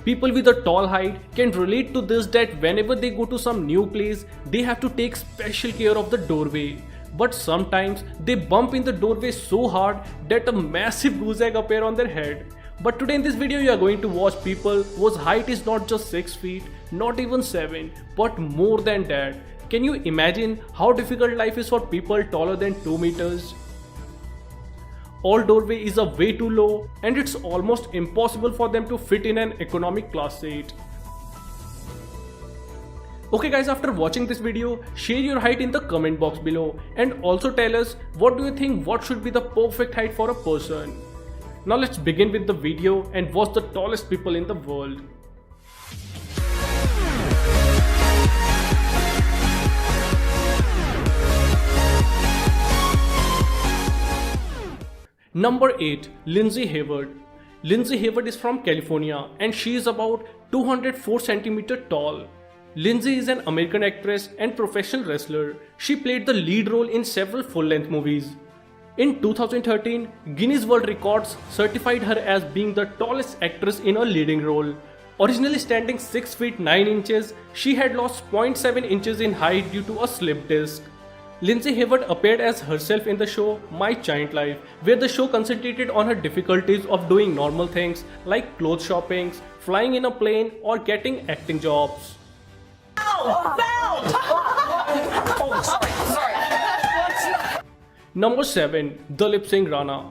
People with a tall height can relate to this, that whenever they go to some new place, they have to take special care of the doorway. But sometimes they bump in the doorway so hard that a massive goose egg appear on their head. But today in this video you are going to watch people whose height is not just 6 feet, not even 7, but more than that. Can you imagine how difficult life is for people taller than 2 meters? All doorway is a way too low and it's almost impossible for them to fit in an economic class seat. Okay guys, after watching this video, share your height in the comment box below and also tell us what do you think what should be the perfect height for a person. Now let's begin with the video and watch the tallest people in the world. Number 8. Lindsay Hayward. Lindsay Hayward is from California and she is about 204 cm tall. Lindsay is an American actress and professional wrestler. She played the lead role in several full-length movies. In 2013, Guinness World Records certified her as being the tallest actress in a leading role. Originally standing 6 feet 9 inches, she had lost 0.7 inches in height due to a slip disc. Lindsay Hayward appeared as herself in the show My Giant Life, where the show concentrated on her difficulties of doing normal things like clothes shopping, flying in a plane, or getting acting jobs. Number 7. Dalip Singh Rana.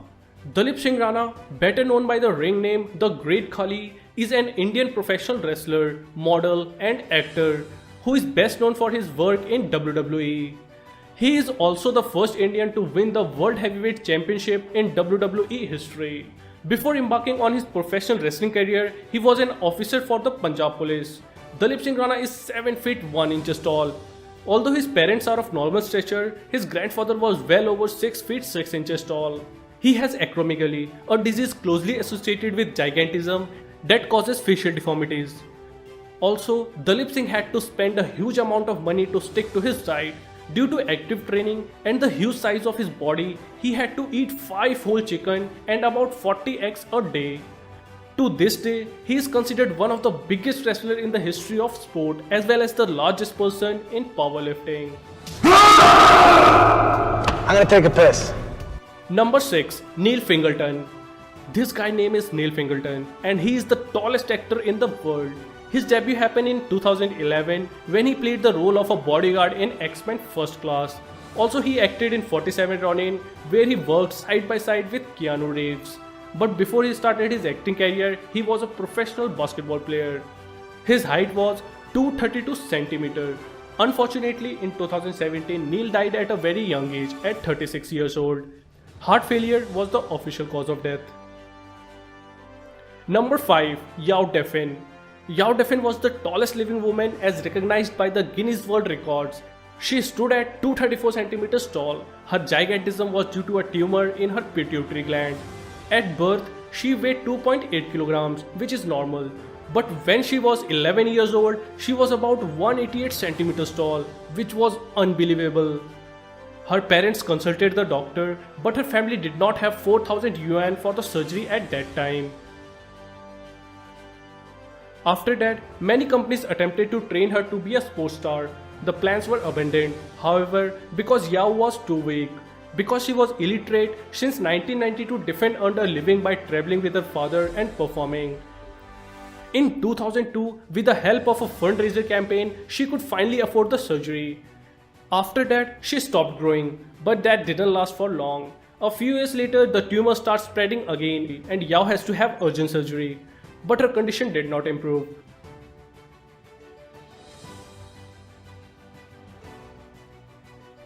Dalip Singh Rana, better known by the ring name The Great Khali, is an Indian professional wrestler, model and actor who is best known for his work in WWE. He is also the first Indian to win the World Heavyweight Championship in WWE history. Before embarking on his professional wrestling career, he was an officer for the Punjab Police. Dalip Singh Rana is 7 feet 1 inches tall. Although his parents are of normal stature, his grandfather was well over 6 feet 6 inches tall. He has acromegaly, a disease closely associated with gigantism that causes facial deformities. Also, Dalip Singh had to spend a huge amount of money to stick to his diet. Due to active training and the huge size of his body, he had to eat 5 whole chicken and about 40 eggs a day. To this day, he is considered one of the biggest wrestlers in the history of sport as well as the largest person in powerlifting. I'm gonna take a piss. Number 6. Neil Fingleton. This guy name is Neil Fingleton and he is the tallest actor in the world. His debut happened in 2011 when he played the role of a bodyguard in X-Men First Class. Also he acted in 47 Ronin where he worked side by side with Keanu Reeves. But before he started his acting career, he was a professional basketball player. His height was 232 cm. Unfortunately, in 2017, Neil died at a very young age at 36 years old. Heart failure was the official cause of death. Number 5. Yao Defin. Yao Defin was the tallest living woman as recognized by the Guinness World Records. She stood at 234 cm tall. Her gigantism was due to a tumor in her pituitary gland. At birth, she weighed 2.8 kg, which is normal. But when she was 11 years old, she was about 188 cm tall, which was unbelievable. Her parents consulted the doctor, but her family did not have 4,000 yuan for the surgery at that time. After that, many companies attempted to train her to be a sports star. The plans were abandoned, however, because Yao was too weak. Because she was illiterate, since 1992 Defin earned a living by traveling with her father and performing. In 2002, with the help of a fundraiser campaign, she could finally afford the surgery. After that, she stopped growing, but that didn't last for long. A few years later, the tumor starts spreading again and Yao has to have urgent surgery. But her condition did not improve.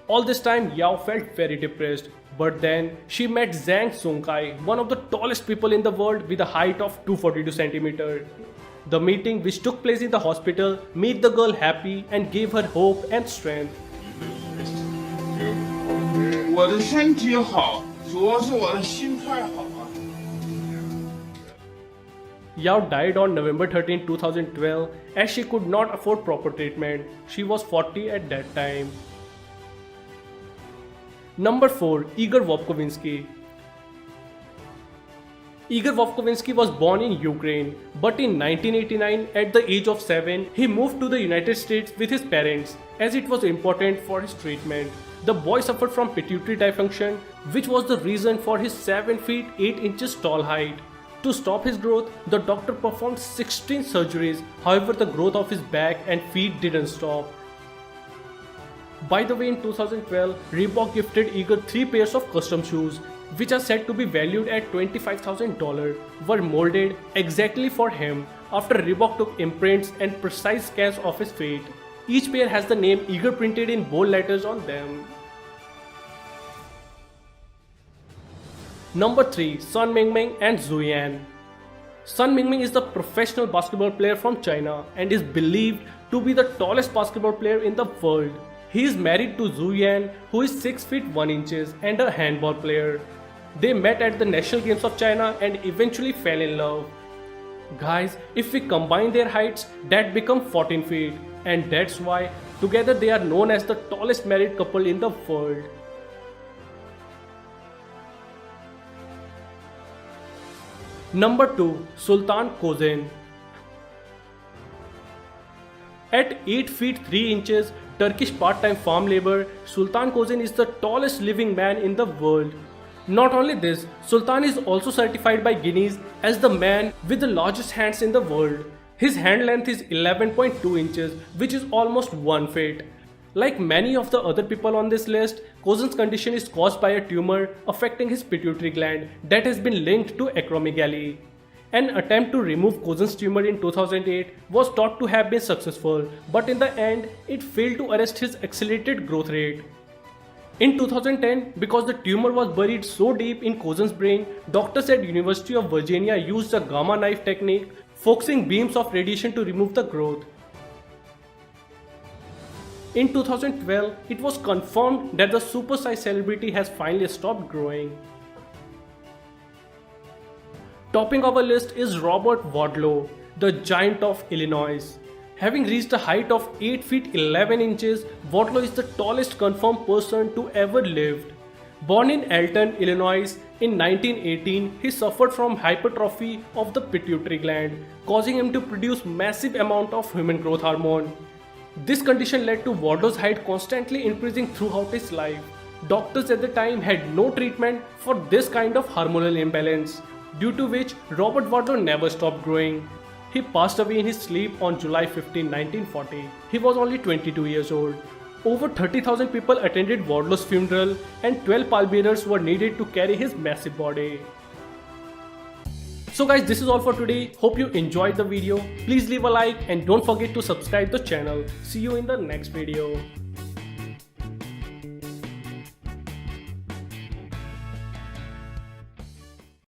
All this time, Yao felt very depressed. But then, she met Zhang Songkai, one of the tallest people in the world with a height of 242 cm. The meeting, which took place in the hospital, made the girl happy and gave her hope and strength. 我的身体好，主要是我的心态好啊。 Yao died on November 13, 2012 as she could not afford proper treatment. She was 40 at that time. Number 4. Igor Vovkovinsky. Igor Vovkovinsky was born in Ukraine, but in 1989, at the age of 7, he moved to the United States with his parents, as it was important for his treatment. The boy suffered from pituitary dysfunction, which was the reason for his 7 feet 8 inches tall height. To stop his growth, the doctor performed 16 surgeries, however the growth of his back and feet didn't stop. By the way, in 2012, Reebok gifted Igor 3 pairs of custom shoes, which are said to be valued at $25,000, were molded exactly for him after Reebok took imprints and precise scans of his feet. Each pair has the name Igor printed in bold letters on them. Number 3. Sun Mingming and Zhu Yan. Sun Mingming is the professional basketball player from China and is believed to be the tallest basketball player in the world. He is married to Zhu Yan, who is 6 feet 1 inches and a handball player. They met at the National Games of China and eventually fell in love. Guys, if we combine their heights, that become 14 feet, and that's why together they are known as the tallest married couple in the world. Number 2. Sultan Kozin. At 8 feet 3 inches, Turkish part-time farm labor, Sultan Kozin is the tallest living man in the world. Not only this, Sultan is also certified by Guinness as the man with the largest hands in the world. His hand length is 11.2 inches, which is almost 1 feet. Like many of the other people on this list, Kozin's condition is caused by a tumor affecting his pituitary gland that has been linked to acromegaly. An attempt to remove Kozin's tumor in 2008 was thought to have been successful, but in the end, it failed to arrest his accelerated growth rate. In 2010, because the tumor was buried so deep in Kozin's brain, doctors at University of Virginia used a gamma knife technique, focusing beams of radiation to remove the growth. In 2012, it was confirmed that the supersized celebrity has finally stopped growing. Topping our list is Robert Wadlow, the giant of Illinois. Having reached a height of 8 feet 11 inches, Wadlow is the tallest confirmed person to ever lived. Born in Elton, Illinois in 1918, he suffered from hypertrophy of the pituitary gland, causing him to produce massive amount of human growth hormone. This condition led to Wadlow's height constantly increasing throughout his life. Doctors at the time had no treatment for this kind of hormonal imbalance, due to which Robert Wadlow never stopped growing. He passed away in his sleep on July 15, 1940. He was only 22 years old. Over 30,000 people attended Wadlow's funeral and 12 pallbearers were needed to carry his massive body. So guys, this is all for today. Hope you enjoyed the video. Please leave a like and don't forget to subscribe the channel. See you in the next video.